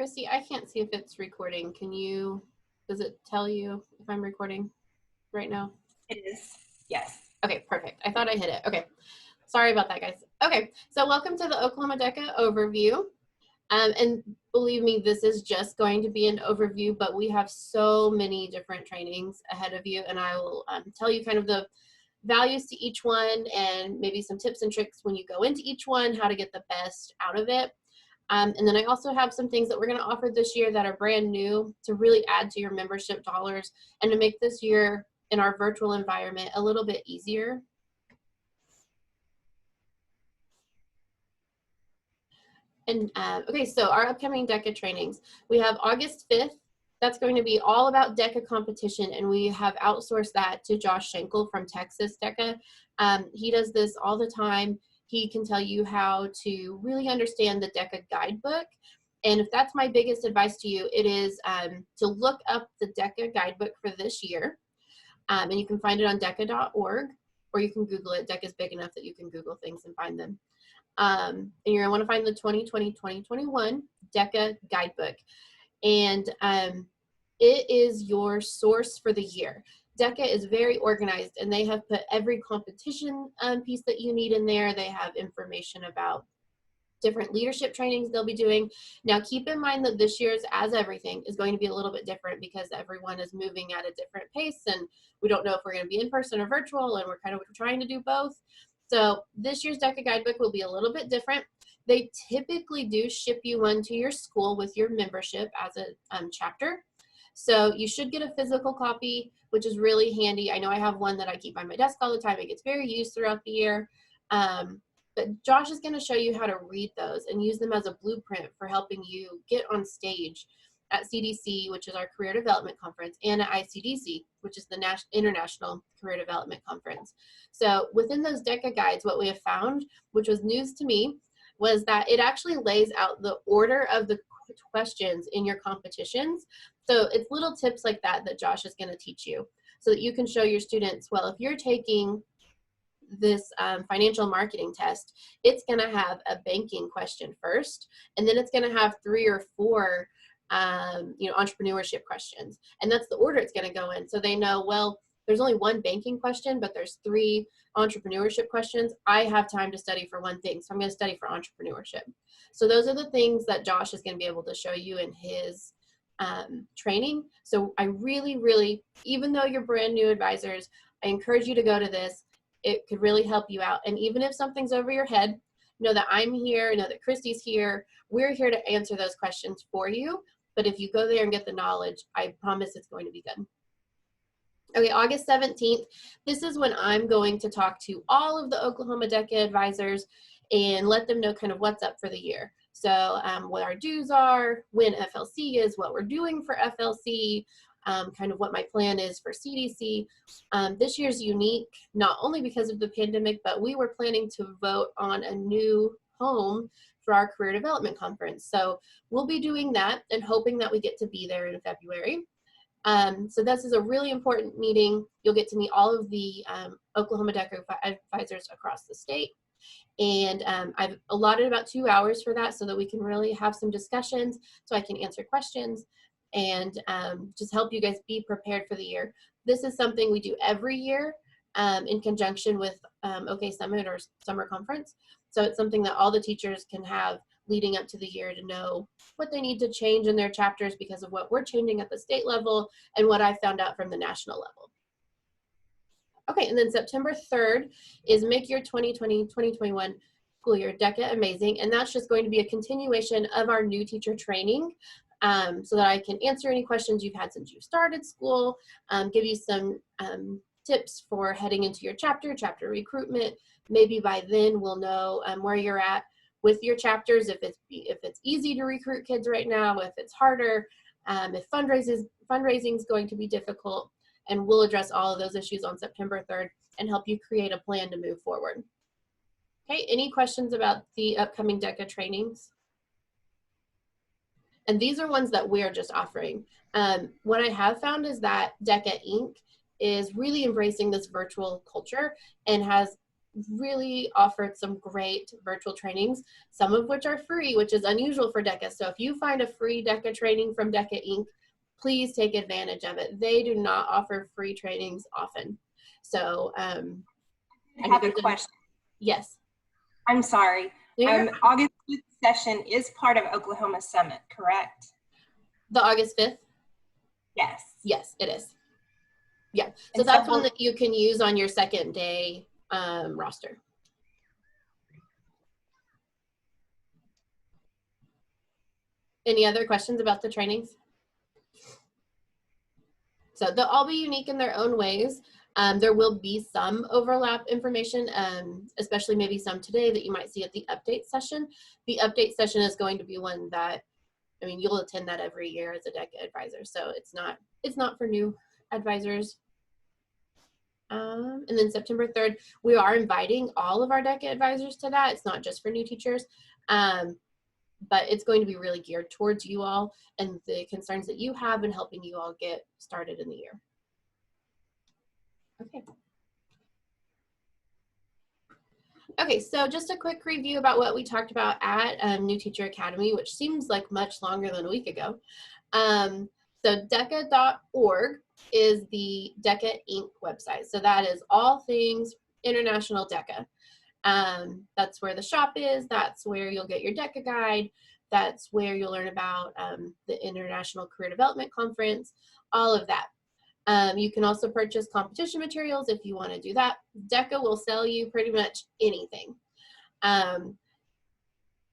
Christy, I can't see if it's recording. Does it tell you if I'm recording right now? It is. Yes. Okay, perfect. I thought I hit it. Okay. Sorry about that, guys. Okay, so welcome to the Oklahoma DECA overview. And believe me, this is just going to be an overview, but we have so many different trainings ahead of you, and I will tell you kind of the values to each one and maybe some tips and tricks when you go into each one, how to get the best out of it. And then I also have some things that we're going to offer this year that are brand new to really add to your membership dollars and to make this year in our virtual environment a little bit easier. And okay, so our upcoming DECA trainings, we have August 5th. That's going to be all about DECA competition, and we have outsourced that to Josh Schenkel from Texas DECA. He does this all the time. He can tell you how to really understand the DECA guidebook. And if that's my biggest advice to you, it is to look up the DECA guidebook for this year. And you can find it on DECA.org, or you can Google it. DECA is big enough that you can Google things and find them. And you're going to want to find the 2020-2021 DECA guidebook. And it is your source for the year. DECA is very organized, and they have put every competition piece that you need in there. They have information about different leadership trainings they'll be doing. Now, keep in mind that this year's As Everything is going to be a little bit different because everyone is moving at a different pace, and we don't know if we're going to be in person or virtual, and we're kind of trying to do both. So this year's DECA guidebook will be a little bit different. They typically do ship you one to your school with your membership as a chapter. So you should get a physical copy, which is really handy. I know I have one that I keep by my desk all the time. It gets very used throughout the year. But Josh is going to show you how to read those and use them as a blueprint for helping you get on stage at CDC, which is our Career Development Conference, and at ICDC, which is the International Career Development Conference. So within those DECA guides, what we have found, which was news to me, was that it actually lays out the order of the questions in your competitions. So it's little tips like that that Josh is going to teach you so that you can show your students, well, if you're taking this financial marketing test, it's going to have a banking question first, and then it's going to have 3 or 4 entrepreneurship questions, and that's the order it's going to go in. So they know, well, there's only one banking question, but there's 3 entrepreneurship questions. I have time to study for one thing, so I'm going to study for entrepreneurship. So those are the things that Josh is going to be able to show you in his training. So I really, even though you're brand new advisors, I encourage you to go to this. It could really help you out. And even if something's over your head, know that I'm here, know that Christy's here. We're here to answer those questions for you. But if you go there and get the knowledge, I promise it's going to be good. Okay, August 17th, this is when I'm going to talk to all of the Oklahoma DECA advisors and let them know kind of what's up for the year. So what our dues are, when FLC is, what we're doing for FLC, kind of what my plan is for CDC. This year's unique, not only because of the pandemic, but we were planning to vote on a new home for our Career Development Conference. So we'll be doing that and hoping that we get to be there in February. So this is a really important meeting. You'll get to meet all of the Oklahoma DECA advisors across the state. And I've allotted about 2 hours for that so that we can really have some discussions, so I can answer questions and just help you guys be prepared for the year. This is something we do every year in conjunction with OK Summit or Summer Conference. So it's something that all the teachers can have leading up to the year to know what they need to change in their chapters because of what we're changing at the state level and what I found out from the national level. Okay, and then September 3rd is Make Your 2020-2021 School Year DECA Amazing, and that's just going to be a continuation of our new teacher training so that I can answer any questions you've had since you started school, give you some tips for heading into your chapter recruitment. Maybe by then we'll know where you're at with your chapters, if it's easy to recruit kids right now, if it's harder, if fundraising is going to be difficult. And we'll address all of those issues on September 3rd and help you create a plan to move forward. Okay, any questions about the upcoming DECA trainings? And these are ones that we're just offering. What I have found is that DECA Inc. is really embracing this virtual culture and has really offered some great virtual trainings, some of which are free, which is unusual for DECA. So if you find a free DECA training from DECA Inc., please take advantage of it. They do not offer free trainings often. So I have a question. Yes. I'm sorry. Yeah. August 5th session is part of Oklahoma Summit, correct? The August 5th? Yes. Yes, it is. Yeah. So that's one that you can use on your second day roster. Any other questions about the trainings? So they'll all be unique in their own ways. There will be some overlap information, especially maybe some today that you might see at the update session. The update session is going to be one that, I mean, you'll attend that every year as a DECA advisor. So it's not for new advisors. And then September 3rd, we are inviting all of our DECA advisors to that. It's not just for new teachers. But it's going to be really geared towards you all and the concerns that you have in helping you all get started in the year. Okay. Okay, so just a quick review about what we talked about at New Teacher Academy, which seems like much longer than a week ago. So DECA.org is the DECA Inc. website. So that is all things international DECA. That's where the shop is. That's where you'll get your DECA guide. That's where you'll learn about the International Career Development Conference, all of that. You can also purchase competition materials if you want to do that. DECA will sell you pretty much anything.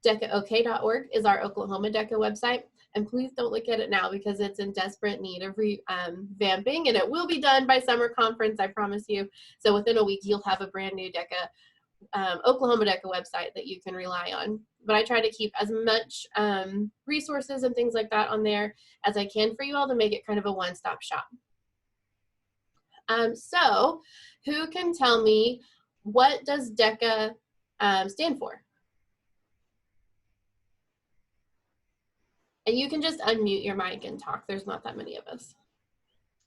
DECAOK.org is our Oklahoma DECA website. And please don't look at it now because it's in desperate need of revamping, and it will be done by summer conference, I promise you. So within a week, you'll have a brand new DECA Oklahoma DECA website that you can rely on. But I try to keep as much resources and things like that on there as I can for you all to make it kind of a one-stop shop. So who can tell me, what does DECA stand for? And you can just unmute your mic and talk. There's not that many of us.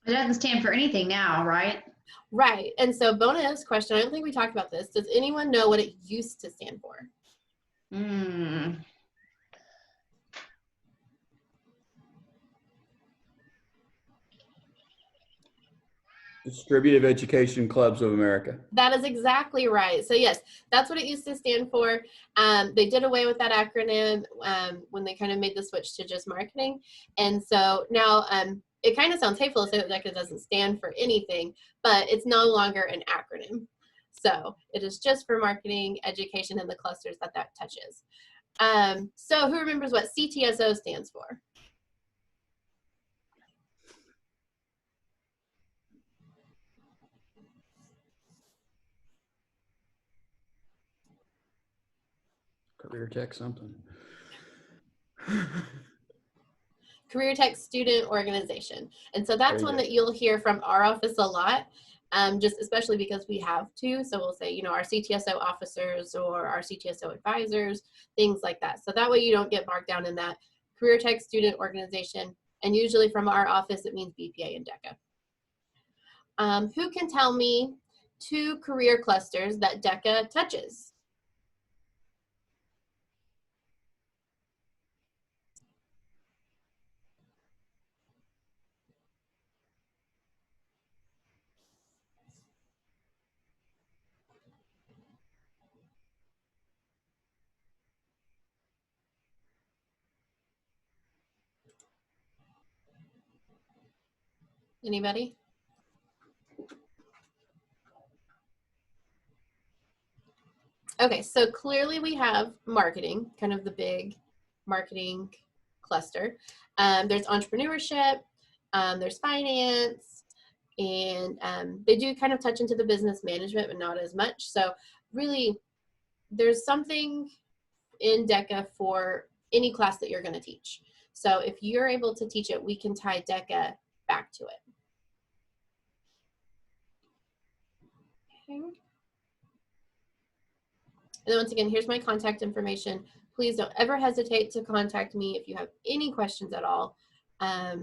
It doesn't stand for anything now, right? Right. And so bonus question, I don't think we talked about this. Does anyone know what it used to stand for? Distributive Education Clubs of America. That is exactly right. So yes, that's what it used to stand for. They did away with that acronym when they kind of made the switch to just marketing. And so now it kind of sounds hateful to say that DECA doesn't stand for anything, but it's no longer an acronym. So it is just for marketing, education, and the clusters that that touches. So who remembers what CTSO stands for? Career Tech something. Career Tech Student Organization. And so that's one that you'll hear from our office a lot, just especially because we have two. So we'll say, you know, our CTSO officers or our CTSO advisors, things like that. So that way you don't get bogged down in that. Career Tech Student Organization. And usually from our office, it means BPA and DECA. Who can tell me 2 career clusters that DECA touches? Anybody? Okay, so clearly we have marketing, kind of the big marketing cluster. There's entrepreneurship, there's finance, and they do kind of touch into the business management, but not as much. So really, there's something in DECA for any class that you're going to teach. So if you're able to teach it, we can tie DECA back to it. Okay. And then once again, here's my contact information. Please don't ever hesitate to contact me if you have any questions at all. I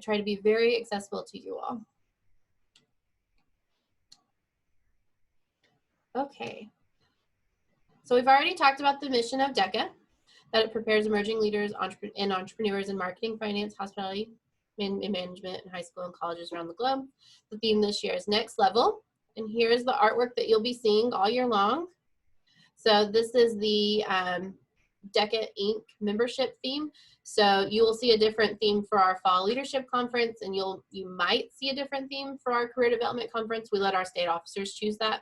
try to be very accessible to you all. Okay. So we've already talked about the mission of DECA, that it prepares emerging leaders and entrepreneurs in marketing, finance, hospitality, and management in high school and colleges around the globe. The theme this year is Next Level. And here's the artwork that you'll be seeing all year long. So this is the DECA Inc. membership theme. So you will see a different theme for our fall leadership conference, and you might see a different theme for our career development conference. We let our state officers choose that.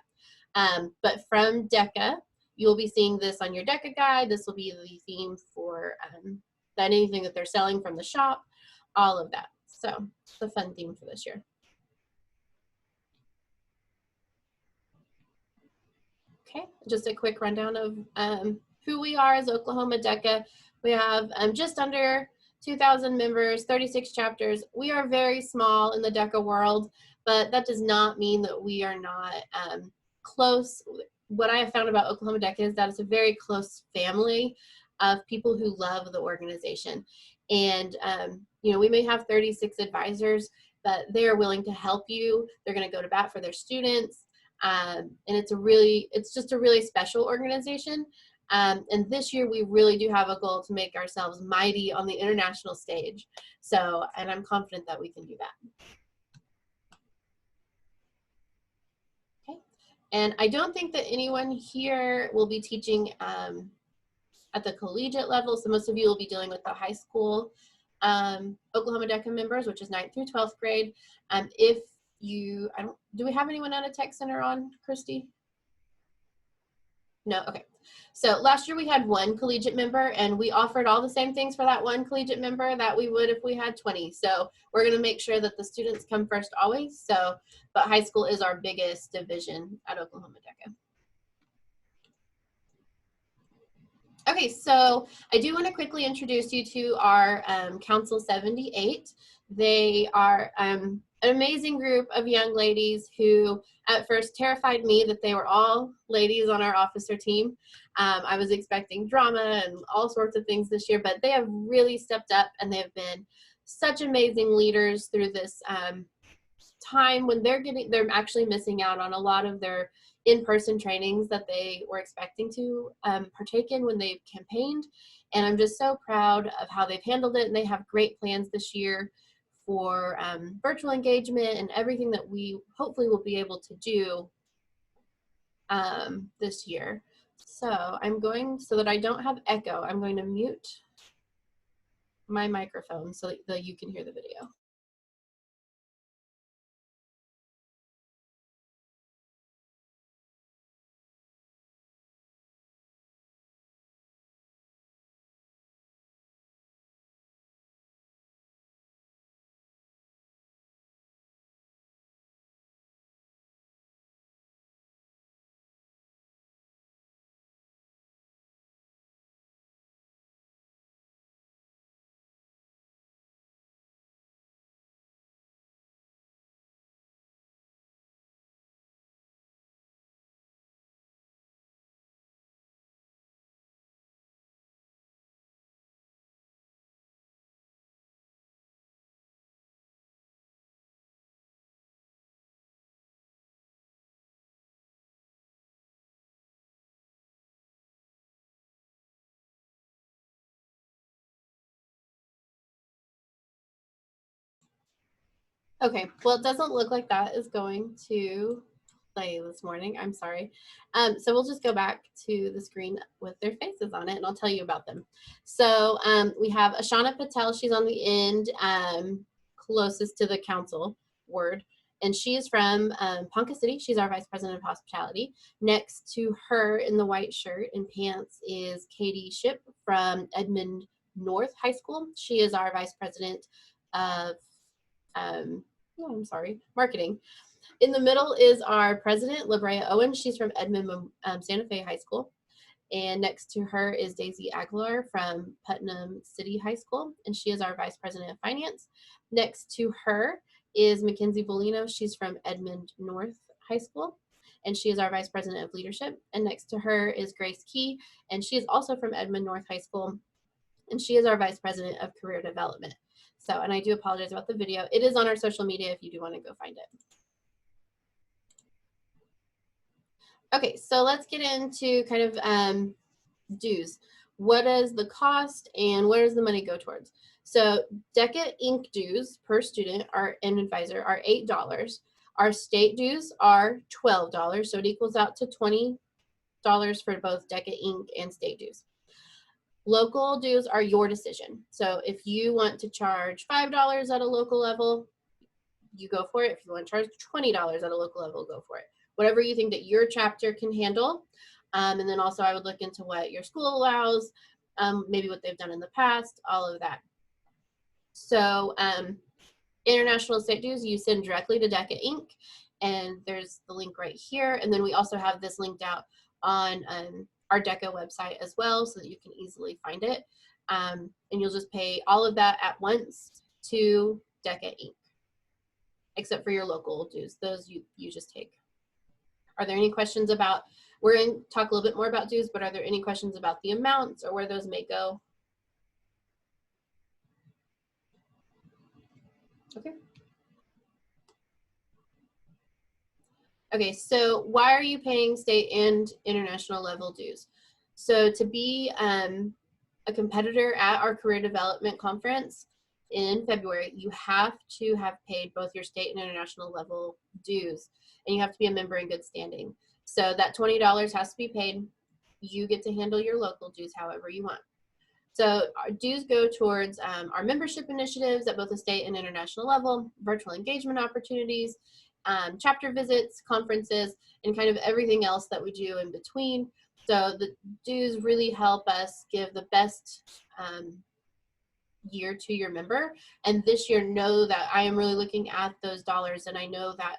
But from DECA, you'll be seeing this on your DECA guide. This will be the theme for anything that they're selling from the shop, all of that. So it's a fun theme for this year. Okay, just a quick rundown of who we are as Oklahoma DECA. We have just under 2,000 members, 36 chapters. We are very small in the DECA world, but that does not mean that we are not close. What I have found about Oklahoma DECA is that it's a very close family of people who love the organization. And, you know, we may have 36 advisors, but they are willing to help you. They're going to go to bat for their students. And it's just a really special organization. And this year we really do have a goal to make ourselves mighty on the international stage. So, and I'm confident that we can do that. Okay. And I don't think that anyone here will be teaching at the collegiate level. So most of you will be dealing with the high school Oklahoma DECA members, which is 9th through 12th grade. If you, do we have anyone at a tech center on, Christy? No, okay. So last year we had 1 collegiate member, and we offered all the same things for that 1 collegiate member that we would if we had 20. So we're going to make sure that the students come first always. So, but high school is our biggest division at Oklahoma DECA. Okay, so I do want to quickly introduce you to our Council 78. They are an amazing group of young ladies who at first terrified me that they were all ladies on our officer team. I was expecting drama and all sorts of things this year, but they have really stepped up, and they have been such amazing leaders through this time when they're actually missing out on a lot of their in-person trainings that they were expecting to partake in when they campaigned. And I'm just so proud of how they've handled it, and they have great plans this year for virtual engagement and everything that we hopefully will be able to do this year. So so that I don't have echo, I'm going to mute my microphone so that you can hear the video. Okay, well, it doesn't look like that is going to play this morning. I'm sorry. So we'll just go back to the screen with their faces on it, and I'll tell you about them. So we have Ashana Patel. She's on the end closest to the council word, and she is from Ponca City. She's our Vice President of Hospitality. Next to her in the white shirt and pants is Katie Ship from Edmond North High School. She is our Vice President of marketing. In the middle is our president, Labrea Owen. She's from Edmond Santa Fe High School. And next to her is Daisy Aguilar from Putnam City High School, and she is our Vice President of Finance. Next to her is Mackenzie Bolino. She's from Edmond North High School, and she is our Vice President of Leadership. And next to her is Grace Key, and she is also from Edmond North High School, and she is our Vice President of Career Development. So, and I do apologize about the video. It is on our social media if you do want to go find it. Okay, so let's get into kind of dues. What is the cost and where does the money go towards? So DECA Inc. dues per student and advisor are $8. Our state dues are $12, so it equals out to $20 for both DECA Inc. and state dues. Local dues are your decision. So if you want to charge $5 at a local level, you go for it. If you want to charge $20 at a local level, go for it. Whatever you think that your chapter can handle. And then also I would look into what your school allows, maybe what they've done in the past, all of that. So international state dues, you send directly to DECA Inc. And there's the link right here. And then we also have this linked out on our DECA website as well so that you can easily find it. And you'll just pay all of that at once to DECA Inc. Except for your local dues. Those you just take. Are there any questions about, we're going to talk a little bit more about dues, but are there any questions about the amounts or where those may go? Okay. Okay, so why are you paying state and international level dues? So to be a competitor at our career development conference in February, you have to have paid both your state and international level dues, and you have to be a member in good standing. So that $20 has to be paid. You get to handle your local dues however you want. So our dues go towards our membership initiatives at both the state and international level, virtual engagement opportunities, chapter visits, conferences, and kind of everything else that we do in between. So the dues really help us give the best year to your member. And this year, know that I am really looking at those dollars, and I know that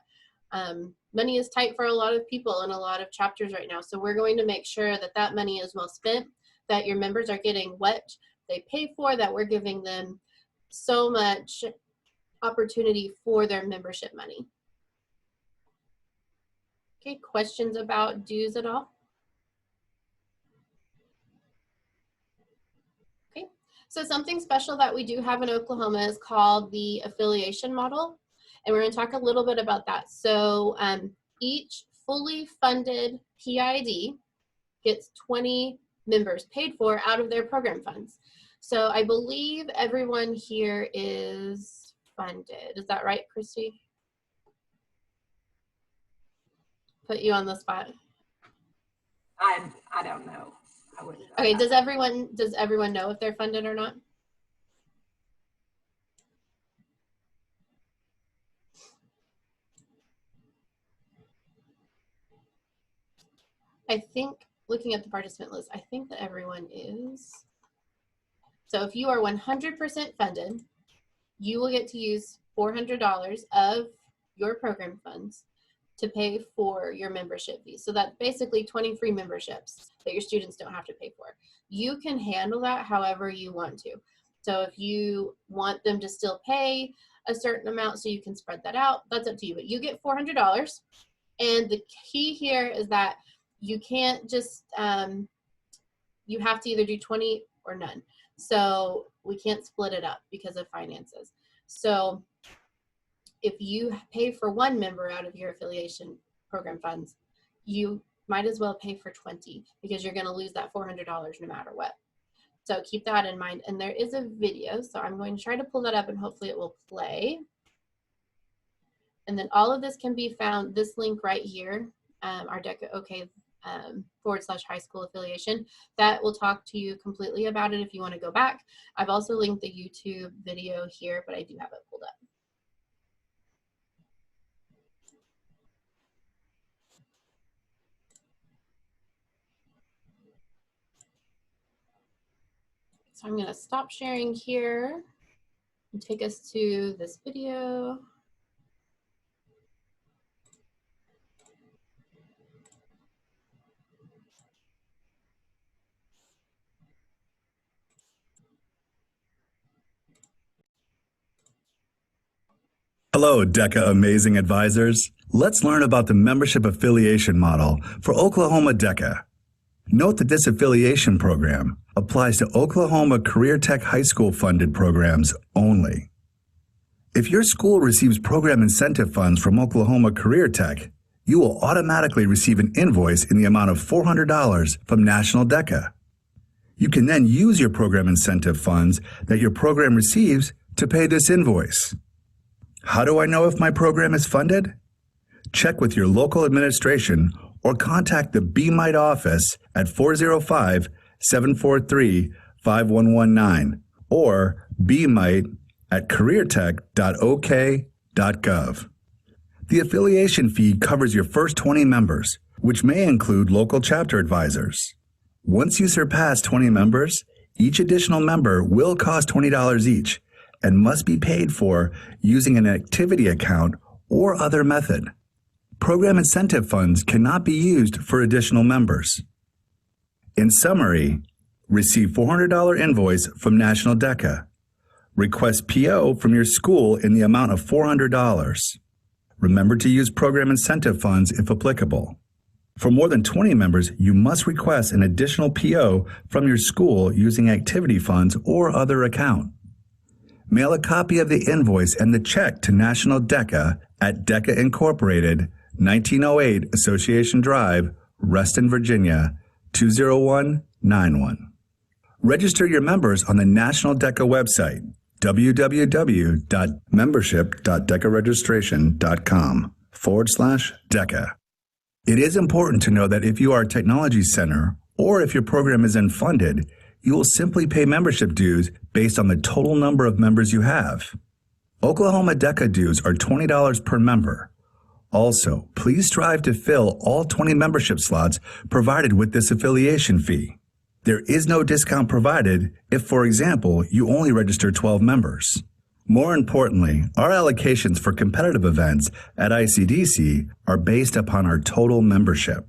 money is tight for a lot of people in a lot of chapters right now. So we're going to make sure that that money is well spent, that your members are getting what they pay for, that we're giving them so much opportunity for their membership money. Okay, questions about dues at all? Okay, so something special that we do have in Oklahoma is called the affiliation model. And we're going to talk a little bit about that. So each fully funded PID gets 20 members paid for out of their program funds. So I believe everyone here is funded. Is that right, Christy? Put you on the spot. I don't know. I wouldn't know Okay, that. does everyone know if they're funded or not? I think, looking at the participant list, I think that everyone is. So if you are 100% funded, you will get to use $400 of your program funds to pay for your membership fees. So that's basically 20 free memberships that your students don't have to pay for. You can handle that however you want to. So if you want them to still pay a certain amount so you can spread that out, that's up to you. But you get $400. And the key here is that you can't just, you have to either do 20 or none. So we can't split it up because of finances. So if you pay for one member out of your affiliation program funds, you might as well pay for 20 because you're going to lose that $400 no matter what. So keep that in mind. And there is a video, so I'm going to try to pull that up and hopefully it will play. And then all of this can be found, this link right here, our DECA OK /high school affiliation, that will talk to you completely about it if you want to go back. I've also linked the YouTube video here, but I do have it pulled up. So I'm going to stop sharing here and take us to this video. Hello, DECA Amazing Advisors. Let's learn about the membership affiliation model for Oklahoma DECA. Note that this affiliation program applies to Oklahoma Career Tech High School funded programs only. If your school receives program incentive funds from Oklahoma Career Tech, you will automatically receive an invoice in the amount of $400 from National DECA. You can then use your program incentive funds that your program receives to pay this invoice. How do I know if my program is funded? Check with your local administration or contact the BMITE office at 405-743-5119 or bmite@careertech.ok.gov. The affiliation fee covers your first 20 members, which may include local chapter advisors. Once you surpass 20 members, each additional member will cost $20 each and must be paid for using an activity account or other method. Program incentive funds cannot be used for additional members. In summary, receive $400 invoice from National DECA. Request PO from your school in the amount of $400. Remember to use program incentive funds if applicable. For more than 20 members, you must request an additional PO from your school using activity funds or other account. Mail a copy of the invoice and the check to National DECA at DECA Incorporated, 1908 Association Drive, Reston, Virginia, 20191. Register your members on the National DECA website, www.membership.decaregistration.com/DECA. It is important to know that if you are a technology center or if your program is unfunded, you will simply pay membership dues based on the total number of members you have. Oklahoma DECA dues are $20 per member. Also, please strive to fill all 20 membership slots provided with this affiliation fee. There is no discount provided if, for example, you only register 12 members. More importantly, our allocations for competitive events at ICDC are based upon our total membership.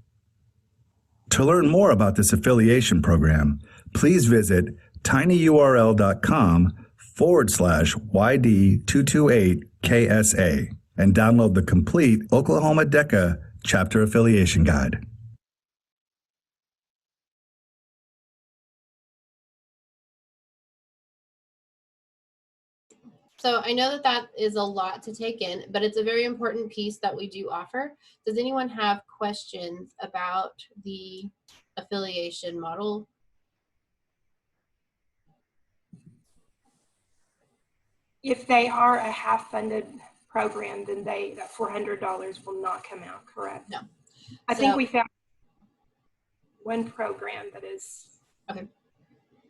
To learn more about this affiliation program, please visit tinyurl.com/YD228KSA and download the complete Oklahoma DECA Chapter Affiliation Guide. So I know that that is a lot to take in, but it's a very important piece that we do offer. Does anyone have questions about the affiliation model? If they are a half-funded program, then that $400 will not come out, correct? No. I think we found one program that is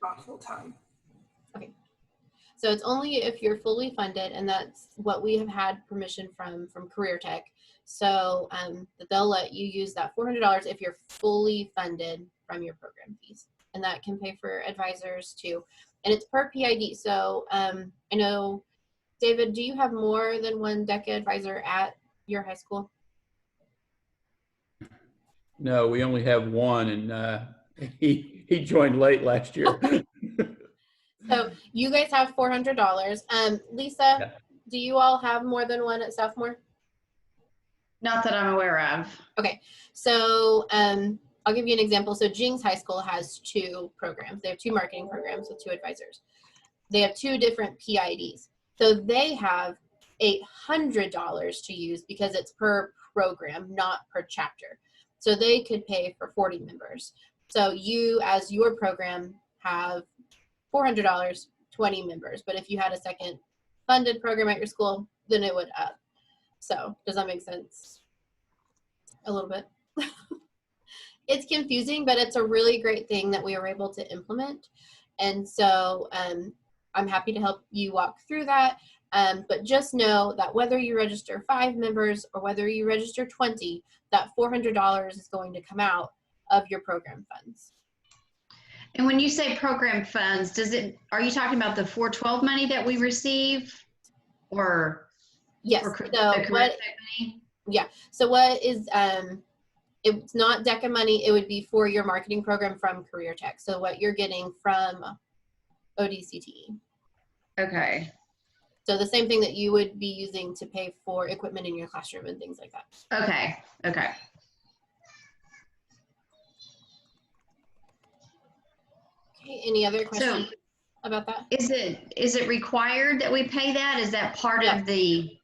not full-time. Okay. So it's only if you're fully funded, and that's what we have had permission from Career Tech. So that they'll let you use that $400 if you're fully funded from your program fees. And that can pay for advisors too. And it's per PID. So I know, David, do you have more than one DECA advisor at your high school? No, we only have one, and he joined late last year. So you guys have $400. Lisa, Yeah. do you all have more than one at Southmore? Not that I'm aware of. Okay, so I'll give you an example. So Jings High School has 2 programs. They have 2 marketing programs with 2 advisors. They have 2 different PIDs. So they have $800 to use because it's per program, not per chapter. So they could pay for 40 members. So you, as your program, have $400, 20 members. But if you had a second funded program at your school, then it would up. So does that make sense? A little bit. It's confusing, but it's a really great thing that we were able to implement. And so I'm happy to help you walk through that. But just know that whether you register 5 members or whether you register 20, that $400 is going to come out of your program funds. And when you say program funds, are you talking about the 412 money that we receive, or Yes. or So the what? Tech money? Yeah. So what is it's not DECA money. It would be for your marketing program from Career Tech. So what you're getting from ODCTE. Okay. So the same thing that you would be using to pay for equipment in your classroom and things like that. Okay. Okay. Okay. Any other questions about that? Is it required that we pay that? Is that part of the?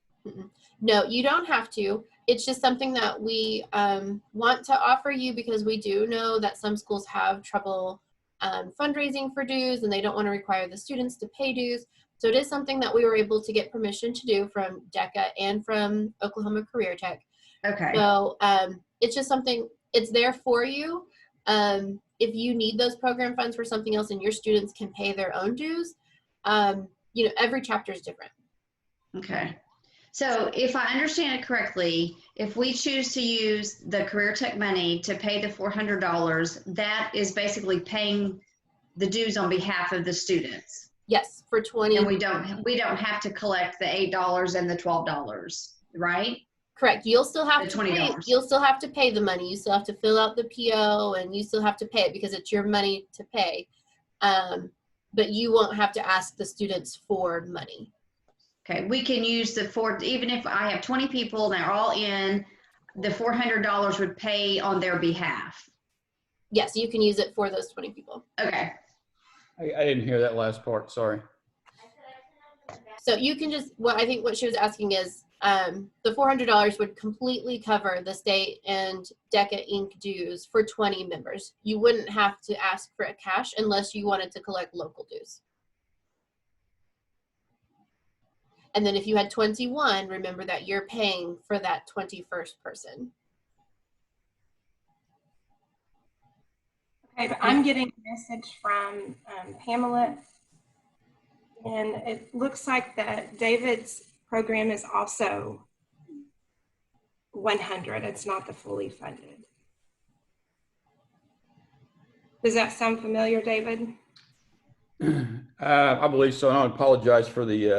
No, you don't have to. it's just something that we want to offer you because we do know that some schools have trouble fundraising for dues and they don't want to require the students to pay dues. So it is something that we were able to get permission to do from DECA and from Oklahoma Career Tech. Okay. So it's just something, it's there for you. If you need those program funds for something else and your students can pay their own dues, you know, every chapter is different. Okay. So if I understand it correctly, if we choose to use the Career Tech money to pay the $400, that is basically paying the dues on behalf of the students. Yes, for 20. And we don't have to collect the $8 and the $12, right? Correct. You'll still have The to $20. pay, you'll still have to pay the money. You still have to fill out the PO and you still have to pay it because it's your money to pay. But you won't have to ask the students for money. Okay, we can use even if I have 20 people and they're all in, the $400 would pay on their behalf. Yes, you can use it for those 20 people. Okay. I didn't hear that last part, sorry. So you can just, I think what she was asking is, the $400 would completely cover the state and DECA Inc. dues for 20 members. You wouldn't have to ask for a cash unless you wanted to collect local dues. And then if you had 21, remember that you're paying for that 21st person. Okay, but I'm getting a message from Pamela, and it looks like that David's program is also 100. It's not the fully funded. Does that sound familiar, David? I believe so. And I apologize for the,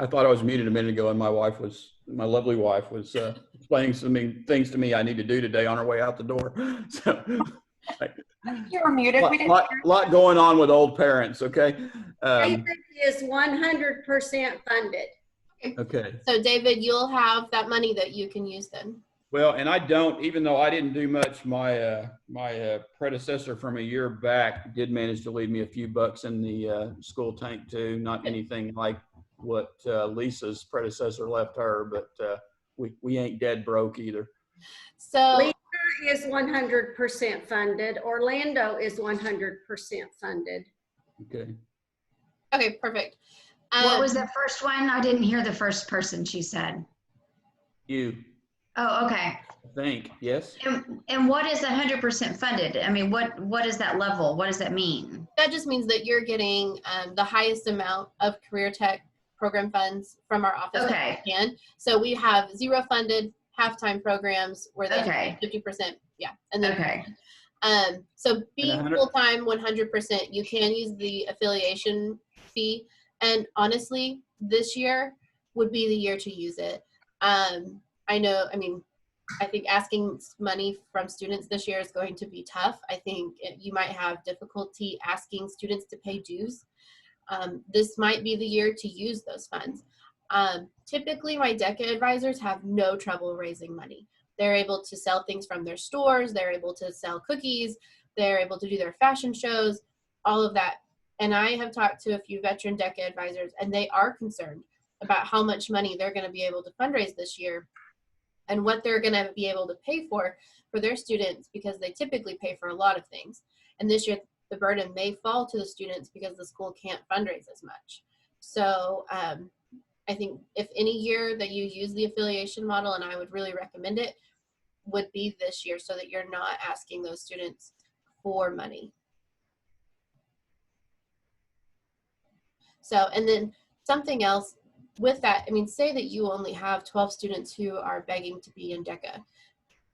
I thought I was muted a minute ago and my lovely wife was explaining some things to me I need to do today on our way out the door. So You were muted. We didn't lot going on with old parents, okay? David is 100% funded. Okay. So David, you'll have that money that you can use then. Well, and I don't, even though I didn't do much, my predecessor from a year back did manage to leave me a few bucks in the school tank too. Not anything like what Lisa's predecessor left her, but we ain't dead broke either. So Lisa is 100% funded. Orlando is 100% funded. Okay. okay, perfect. What was the first one? I didn't hear the first person she said. You, Oh, okay. I think, yes? And what is 100% funded? I mean, what is that level? What does that mean? That just means that you're getting the highest amount of Career Tech program funds from our office that Okay. we can. So we have 0 funded half-time programs where they Okay. 50%. Yeah. And then Okay. so being 100 full-time 100%, you can use the affiliation fee. And honestly, this year would be the year to use it. I think asking money from students this year is going to be tough. I think you might have difficulty asking students to pay dues. This might be the year to use those funds. Typically, my DECA advisors have no trouble raising money. They're able to sell things from their stores. They're able to sell cookies. They're able to do their fashion shows, all of that. And I have talked to a few veteran DECA advisors, and they are concerned about how much money they're going to be able to fundraise this year and what they're going to be able to pay for their students, because they typically pay for a lot of things. And this year, the burden may fall to the students because the school can't fundraise as much. So I think if any year that you use the affiliation model, and I would really recommend it, would be this year, so that you're not asking those students for money. So, and then something else with that, I mean, say that you only have 12 students who are begging to be in DECA.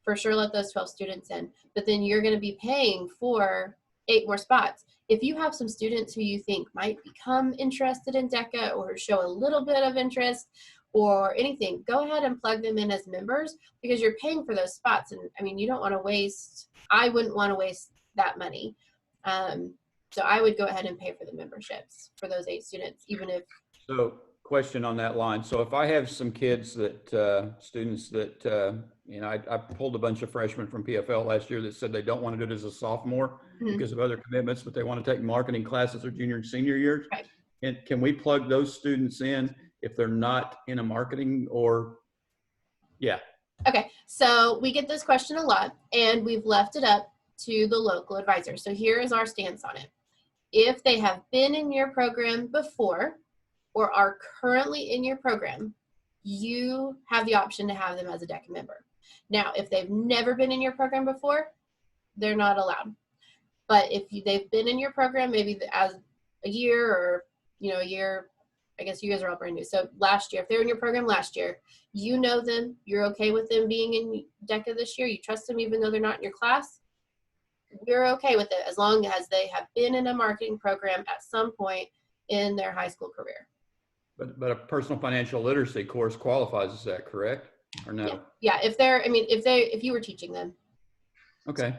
For sure, let those 12 students in, but then you're going to be paying for 8 more spots. If you have some students who you think might become interested in DECA or show a little bit of interest or anything, go ahead and plug them in as members, because you're paying for those spots. And I mean, you don't want to waste, I wouldn't want to waste that money. So I would go ahead and pay for the memberships for those 8 students, even if. So question on that line. So if I have some kids that, students that, I pulled a bunch of freshmen from PFL last year that said they don't want to do it as a sophomore because of other commitments, but they want to take marketing classes their junior and senior years. Right. And can we plug those students in if they're not in a marketing or, yeah. Okay, so we get this question a lot, and we've left it up to the local advisor. So here is our stance on it. If they have been in your program before or are currently in your program, you have the option to have them as a DECA member. Now, if they've never been in your program before, they're not allowed. But if they've been in your program maybe as a year or, a year, I guess you guys are all brand new. So last year, if they were in your program last year, you know them, you're okay with them being in DECA this year, you trust them even though they're not in your class, you're okay with it as long as they have been in a marketing program at some point in their high school career. But a personal financial literacy course qualifies as that, correct? Or no? Yeah, if you were teaching them. Okay.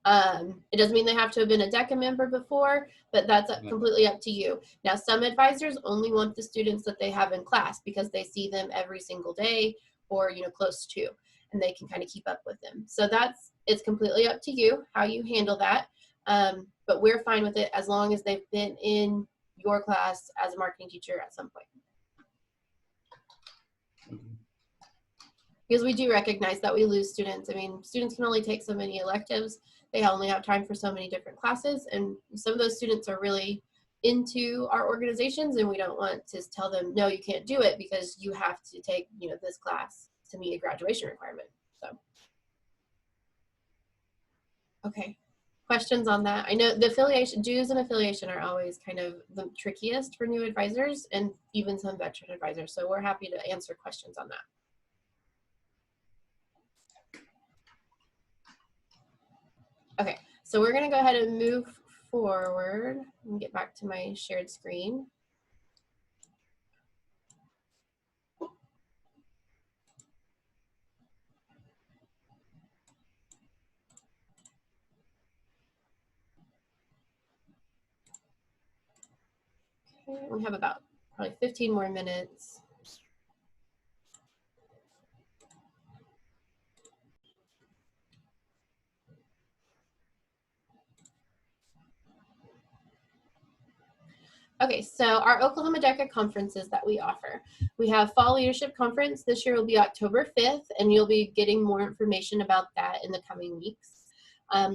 It doesn't mean they have to have been a DECA member before, but that's completely up to you. Now, some advisors only want the students that they have in class because they see them every single day or, close to, and they can kind of keep up with them. So it's completely up to you how you handle that. But we're fine with it as long as they've been in your class as a marketing teacher at some point. Because we do recognize that we lose students. I mean, students can only take so many electives. They only have time for so many different classes. And some of those students are really into our organizations, and we don't want to tell them, no, you can't do it because you have to take, this class to meet a graduation requirement. So, okay. Questions on that? I know the dues and affiliation are always kind of the trickiest for new advisors and even some veteran advisors. So we're happy to answer questions on that. Okay, so we're going to go ahead and move forward and get back to my shared screen. Okay, we have about probably 15 more minutes. Okay, so our Oklahoma DECA conferences that we offer. We have Fall Leadership Conference. This year will be October 5th, and you'll be getting more information about that in the coming weeks.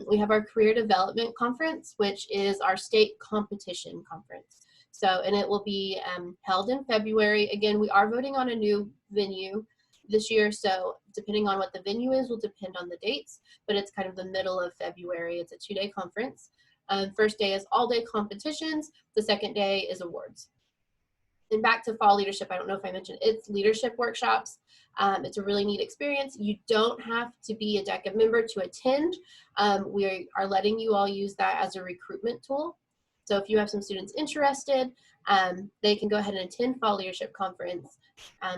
We have our Career Development Conference, which is our state competition conference. So, and it will be held in February. Again, we are voting on a new venue this year, so depending on what the venue is will depend on the dates, but it's kind of the middle of February. It's a 2-day conference. First day is all-day competitions. The second day is awards. And back to Fall Leadership, I don't know if I mentioned, it's leadership workshops. It's a really neat experience. You don't have to be a DECA member to attend. We are letting you all use that as a recruitment tool. So if you have some students interested, they can go ahead and attend Fall Leadership Conference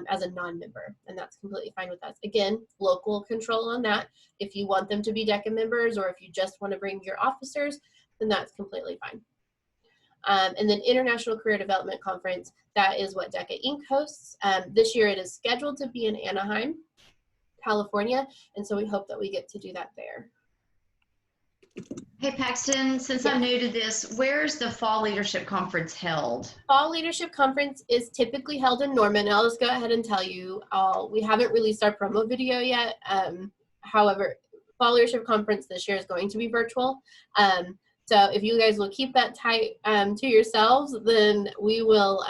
as a non-member, and that's completely fine with us. Again, local control on that. If you want them to be DECA members or if you just want to bring your officers, then that's completely fine. And then International Career Development Conference, that is what DECA Inc. hosts. This year it is scheduled to be in Anaheim, California, and so we hope that we get to do that there. Hey Paxton, since I'm new to this, where's the Fall Leadership Conference held? Fall Leadership Conference is typically held in Norman. I'll just go ahead and tell you, we haven't released our promo video yet. However, Fall Leadership Conference this year is going to be virtual. So if you guys will keep that tight to yourselves, then we will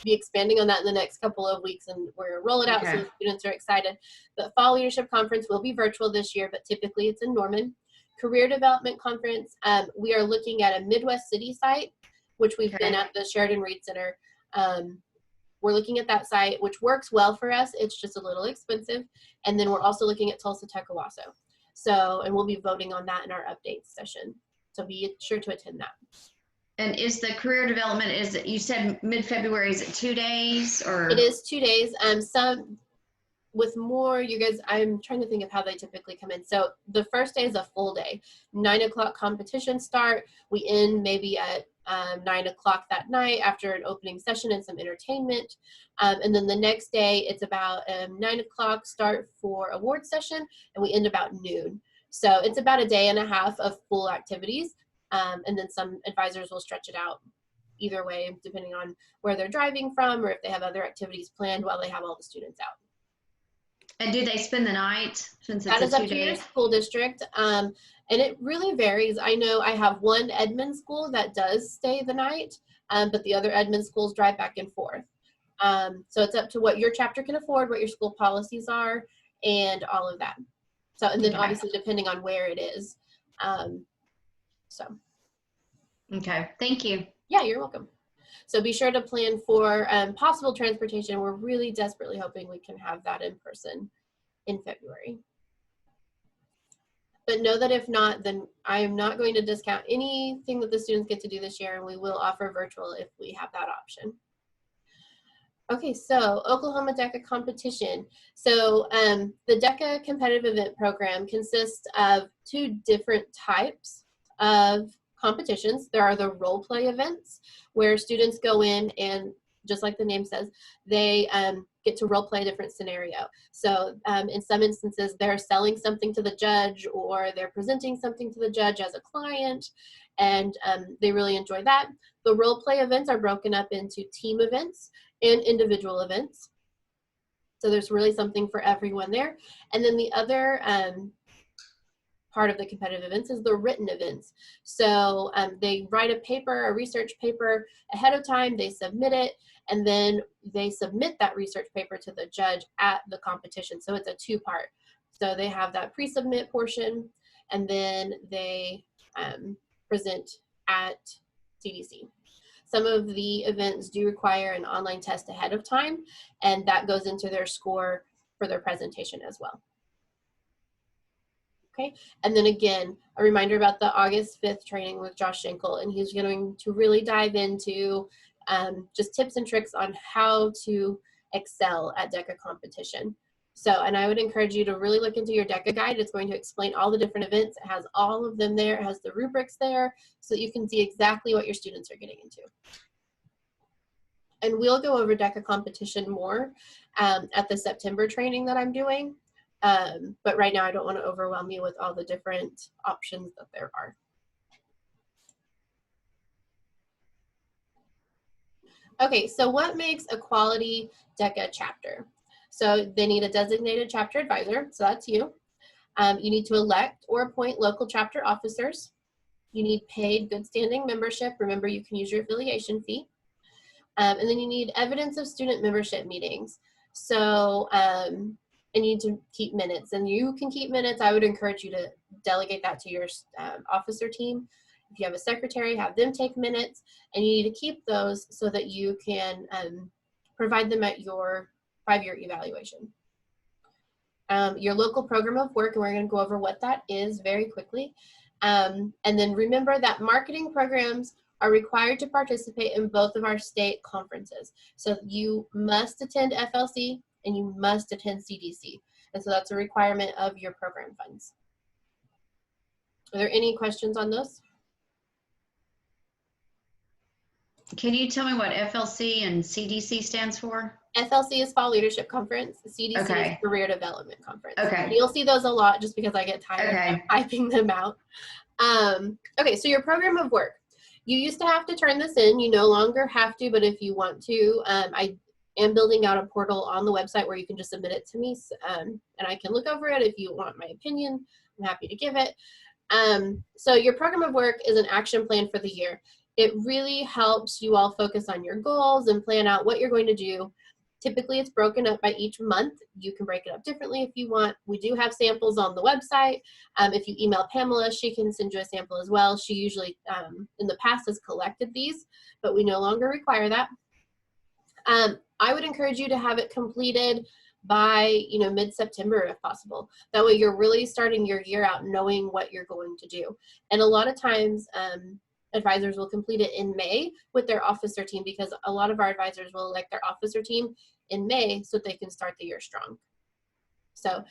be expanding on that in the next couple of weeks, and we're roll it out so the students are excited. But Fall Leadership Conference will be virtual this year, but typically it's in Norman. Career Development Conference, we are looking at a Midwest City site, which we've been at the Sheridan Reed Center. We're looking at that site, which works well for us. It's just a little expensive. And then we're also looking at Tulsa, Tecowasso. So, and we'll be voting on that in our updates session. So be sure to attend that. And is the career development, you said mid-February, is it 2 days or? It is 2 days. Some with more, you guys, I'm trying to think of how they typically come in. So the first day is a full day, 9 o'clock competition start. We end maybe at 9 o'clock that night after an opening session and some entertainment. And then the next day it's about 9 o'clock start for award session, and we end about noon. So it's about a day and a half of full activities. And then some advisors will stretch it out either way, depending on where they're driving from or if they have other activities planned while they have all the students out. And do they spend the night since That it's is a up to your 2-day? school district. And it really varies. I know I have one Edmond school that does stay the night, but the other Edmond schools drive back and forth. So it's up to what your chapter can afford, what your school policies are, and all of that. So, and then Okay. obviously depending on where it is. So. Okay, thank you. Yeah, you're welcome. So be sure to plan for possible transportation. We're really desperately hoping we can have that in person in February. But know that if not, then I am not going to discount anything that the students get to do this year, and we will offer virtual if we have that option. Okay, so Oklahoma DECA competition. So the DECA competitive event program consists of 2 different types of competitions. There are the role play events where students go in and, just like the name says, they get to role play a different scenario. So in some instances, they're selling something to the judge, or they're presenting something to the judge as a client, and they really enjoy that. The role play events are broken up into team events and individual events. So there's really something for everyone there. And then the other part of the competitive events is the written events. So they write a paper, a research paper ahead of time, they submit it, and then they submit that research paper to the judge at the competition. So it's a 2-part. So they have that pre-submit portion, and then they present at CDC. Some of the events do require an online test ahead of time, and that goes into their score for their presentation as well. Okay, and then again, a reminder about the August 5th training with Josh Schenkel, and he's going to really dive into just tips and tricks on how to excel at DECA competition. So, and I would encourage you to really look into your DECA guide. It's going to explain all the different events. It has all of them there. It has the rubrics there, so that you can see exactly what your students are getting into. And we'll go over DECA competition more at the September training that I'm doing. But right now I don't want to overwhelm you with all the different options that there are. Okay, so what makes a quality DECA chapter? So they need a designated chapter advisor, so that's you. You need to elect or appoint local chapter officers. You need paid good standing membership. Remember, you can use your affiliation fee. And then you need evidence of student membership meetings. So, and you need to keep minutes, and you can keep minutes. I would encourage you to delegate that to your officer team. If you have a secretary, have them take minutes, and you need to keep those so that you can provide them at your 5-year evaluation. Your local program of work, and we're going to go over what that is very quickly. And then remember that marketing programs are required to participate in both of our state conferences. So you must attend FLC and you must attend CDC. And so that's a requirement of your program funds. Are there any questions on those? Can you tell me what FLC and CDC stands for? FLC is Fall Leadership Conference. CDC is Career Development Conference. Okay. And you'll see those a lot just because I get tired of typing them out. Okay, so your program of work. You used to have to turn this in. You no longer have to, but if you want to, I am building out a portal on the website where you can just submit it to me, and I can look over it. If you want my opinion, I'm happy to give it. So your program of work is an action plan for the year. It really helps you all focus on your goals and plan out what you're going to do. Typically, it's broken up by each month. You can break it up differently if you want. We do have samples on the website. If you email Pamela, she can send you a sample as well. She usually, in the past, has collected these, but we no longer require that. I would encourage you to have it completed by mid-September if possible. That way you're really starting your year out knowing what you're going to do. And a lot of times, advisors will complete it in May with their officer team, because a lot of our advisors will elect their officer team in May so that they can start the year strong. So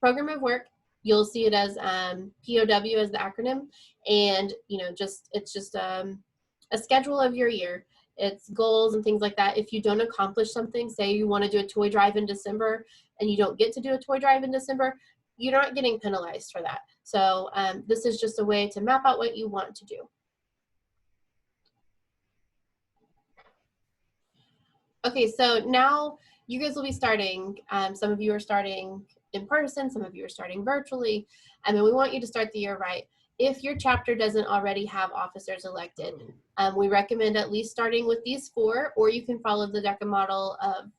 program of work, you'll see it as POW as the acronym, and it's just a schedule of your year. It's goals and things like that. If you don't accomplish something, say you want to do a toy drive in December and you don't get to do a toy drive in December, you're not getting penalized for that. So this is just a way to map out what you want to do. Okay, so now you guys will be starting, some of you are starting in person, some of you are starting virtually. I mean, we want you to start the year right. If your chapter doesn't already have officers elected, we recommend at least starting with these 4, or you can follow the DECA model of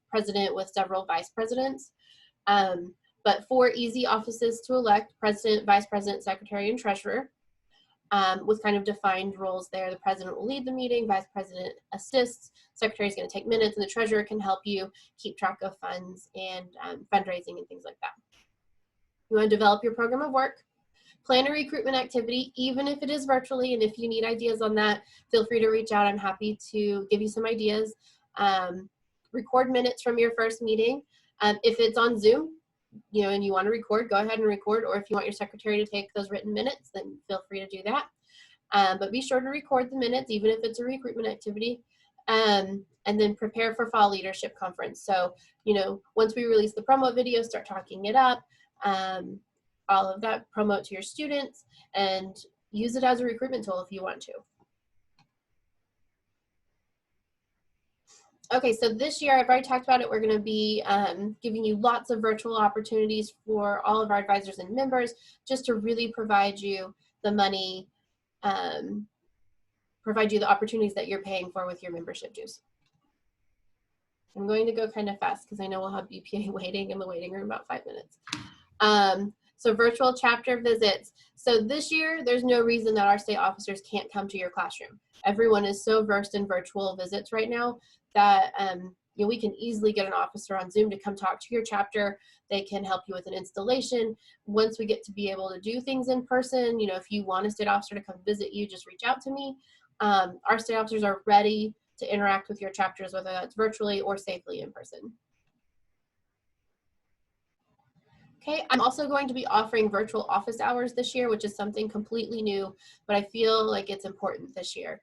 president with several vice presidents. But 4 easy offices to elect: president, vice president, secretary, and treasurer, with kind of defined roles there. The president will lead the meeting, vice president assists, secretary is going to take minutes, and the treasurer can help you keep track of funds and fundraising and things like that. You want to develop your program of work, plan a recruitment activity, even if it is virtually, and if you need ideas on that, feel free to reach out. I'm happy to give you some ideas. Record minutes from your first meeting. If it's on Zoom, and you want to record, go ahead and record, or if you want your secretary to take those written minutes, then feel free to do that. But be sure to record the minutes, even if it's a recruitment activity, and then prepare for fall leadership conference. So, once we release the promo video, start talking it up, all of that, promote to your students, and use it as a recruitment tool if you want to. Okay, so this year, I've already talked about it, we're going to be giving you lots of virtual opportunities for all of our advisors and members, just to really provide you the money, provide you the opportunities that you're paying for with your membership dues. I'm going to go kind of fast because I know we'll have BPA waiting in the waiting room about 5 minutes. So virtual chapter visits. So this year, there's no reason that our state officers can't come to your classroom. Everyone is so versed in virtual visits right now that we can easily get an officer on Zoom to come talk to your chapter. They can help you with an installation. Once we get to be able to do things in person, if you want a state officer to come visit you, just reach out to me. Our state officers are ready to interact with your chapters, whether that's virtually or safely in person. Okay, I'm also going to be offering virtual office hours this year, which is something completely new, but I feel like it's important this year.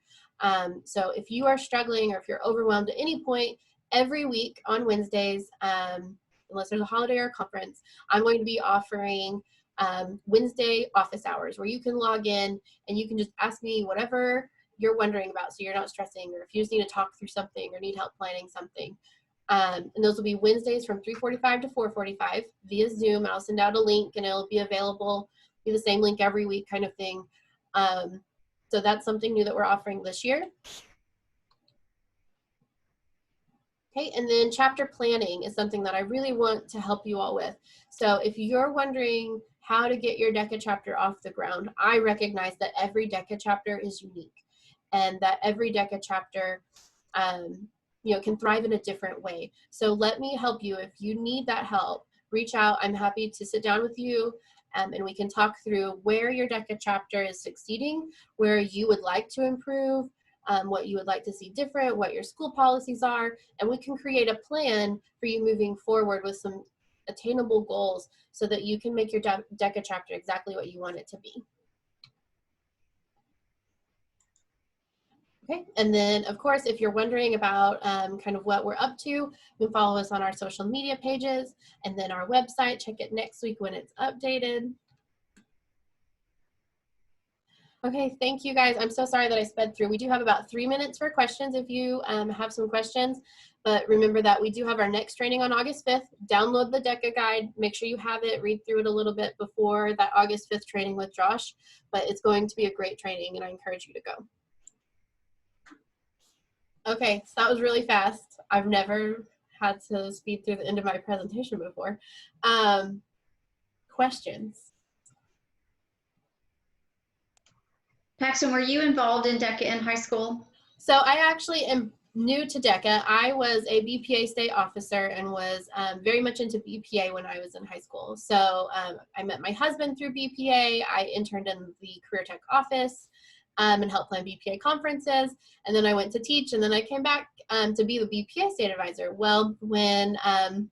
So if you are struggling or if you're overwhelmed at any point, every week on Wednesdays, unless there's a holiday or a conference, I'm going to be offering Wednesday office hours where you can log in and you can just ask me whatever you're wondering about, so you're not stressing, or if you just need to talk through something or need help planning something. And those will be Wednesdays from 3:45 to 4:45 via Zoom, and I'll send out a link and it'll be available, be the same link every week kind of thing. So that's something new that we're offering this year. Okay, and then chapter planning is something that I really want to help you all with. So if you're wondering how to get your DECA chapter off the ground, I recognize that every DECA chapter is unique and that every DECA chapter can thrive in a different way. So let me help you. If you need that help, reach out. I'm happy to sit down with you and we can talk through where your DECA chapter is succeeding, where you would like to improve, what you would like to see different, what your school policies are, and we can create a plan for you moving forward with some attainable goals so that you can make your DECA chapter exactly what you want it to be. Okay, and then of course, if you're wondering about kind of what we're up to, you can follow us on our social media pages and then our website. Check it next week when it's updated. Okay, thank you guys. I'm so sorry that I sped through. We do have about 3 minutes for questions if you have some questions, but remember that we do have our next training on August 5th. Download the DECA guide, make sure you have it, read through it a little bit before that August 5th training with Josh, but it's going to be a great training and I encourage you to go. Okay, so that was really fast. I've never had to speed through the end of my presentation before. Questions? Paxton, were you involved in DECA in high school? So I actually am new to DECA. I was a BPA state officer and was very much into BPA when I was in high school. So I met my husband through BPA. I interned in the career tech office and helped plan BPA conferences. And then I went to teach, and then I came back to be the BPA state advisor. Well, when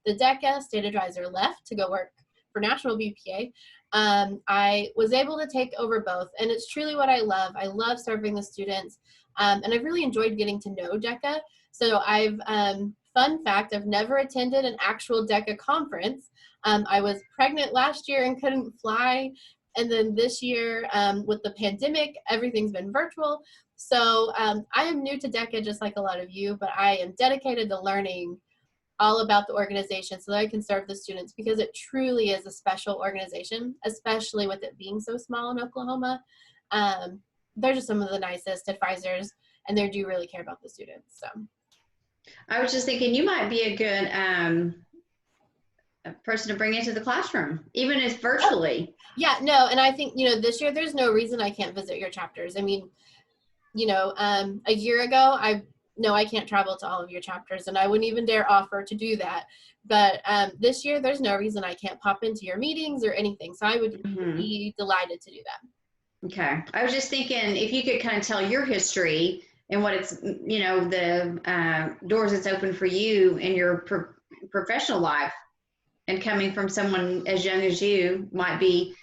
the DECA state advisor left to go work for national BPA, I was able to take over both, and it's truly what I love. I love serving the students, and I've really enjoyed getting to know DECA. So fun fact, I've never attended an actual DECA conference. I was pregnant last year and couldn't fly, and then this year with the pandemic, everything's been virtual. So I am new to DECA just like a lot of you, but I am dedicated to learning all about the organization so that I can serve the students, because it truly is a special organization, especially with it being so small in Oklahoma. They're just some of the nicest advisors, and they do really care about the students. So I was just thinking you might be a good a person to bring into the classroom, even if virtually. Yeah, no, and I think, this year there's no reason I can't visit your chapters. I mean, a year ago, I can't travel to all of your chapters, and I wouldn't even dare offer to do that. But this year, there's no reason I can't pop into your meetings or anything. So I would be delighted to do that. Okay. I was just thinking if you could kind of tell your history and what it's, the doors it's opened for you in your professional life, and coming from someone as young as you might be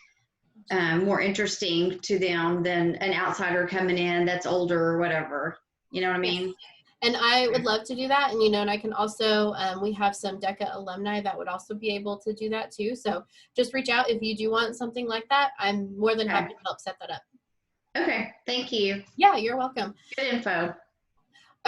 more interesting to them than an outsider coming in that's older or whatever. You know what I mean? And I would love to do that. And, and I can also, we have some DECA alumni that would also be able to do that too. So just reach out if you do want something like that. I'm more than happy to help set that up. Okay. Thank you. Yeah, you're welcome. Good info.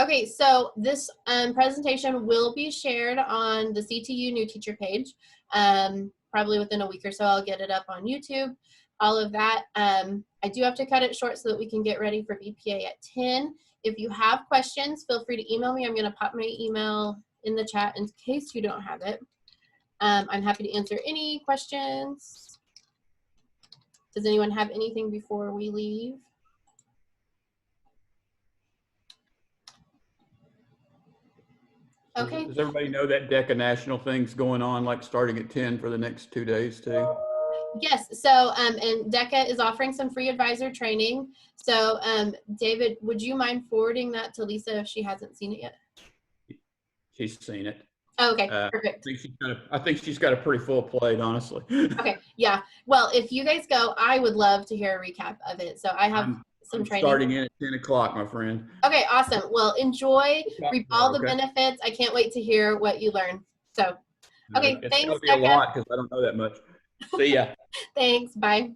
Okay, so this presentation will be shared on the CTU new teacher page. Probably within a week or so, I'll get it up on YouTube, all of that. I do have to cut it short so that we can get ready for BPA at 10. If you have questions, feel free to email me. I'm gonna pop my email in the chat in case you don't have it. I'm happy to answer any questions. Does anyone have anything before we leave? Okay. Does everybody know that DECA national thing's going on, like starting at 10 for the next 2 days too? Yes, so and DECA is offering some free advisor training. So David, would you mind forwarding that to Lisa if she hasn't seen it yet? She's seen it. Oh, okay, perfect. I think she's got a pretty full plate, honestly. Okay, yeah. Well, if you guys go, I would love to hear a recap of it. So I have some training. Starting in at 10 o'clock, my friend. Okay, awesome. Well, enjoy, reap all the benefits. I can't wait to hear what you learn. So, okay, It's thanks, gonna be a lot because I don't know that much. See ya. Thanks, bye.